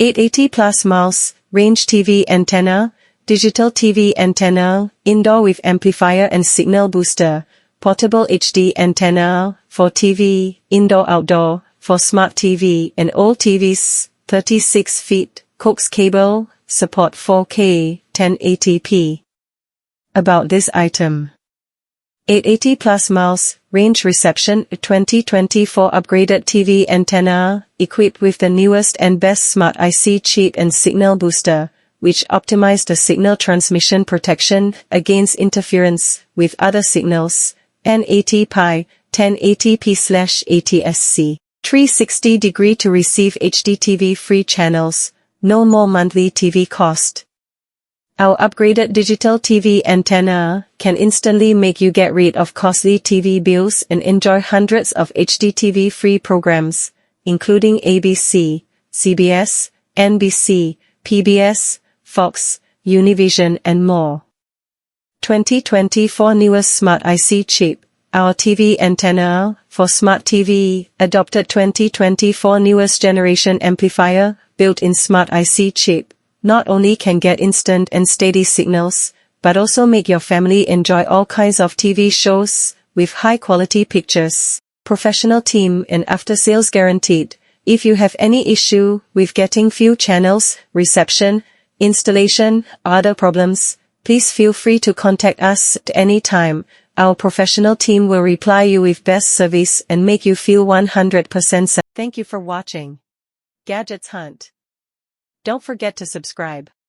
880 plus mouse, range TV antenna, digital TV antenna, indoor with amplifier and signal booster, portable HD antenna, for TV, indoor-outdoor, for smart TV and all TVs, 36 feet, Coax cable, support 4K, 1080p. About this item. 880 plus mouse, range reception, 2024 upgraded TV antenna, equipped with the newest and best smart IC chip and signal booster, which optimize the signal transmission protection against interference with other signals, N80p, 1080p/ATSC, 360° to receive HDTV free channels, no more monthly TV cost. Our upgraded digital TV antenna can instantly make you get rid of costly TV bills and enjoy hundreds of HDTV free programs, including ABC, CBS, NBC, PBS, Fox, Univision and more. 2024 newest smart IC chip. Our TV antenna, for smart TV, adopted 2024 newest generation amplifier, built-in smart IC chip, not only can get instant and steady signals, but also make your family enjoy all kinds of TV shows, with high-quality pictures, professional team and after-sales guaranteed. If you have any issue with getting few channels, reception, installation, or other problems, please feel free to contact us at any time. Our professional team will reply you with best service and make you feel 100% safe. Thank you for watching Gadgets Hunt. Don't forget to subscribe.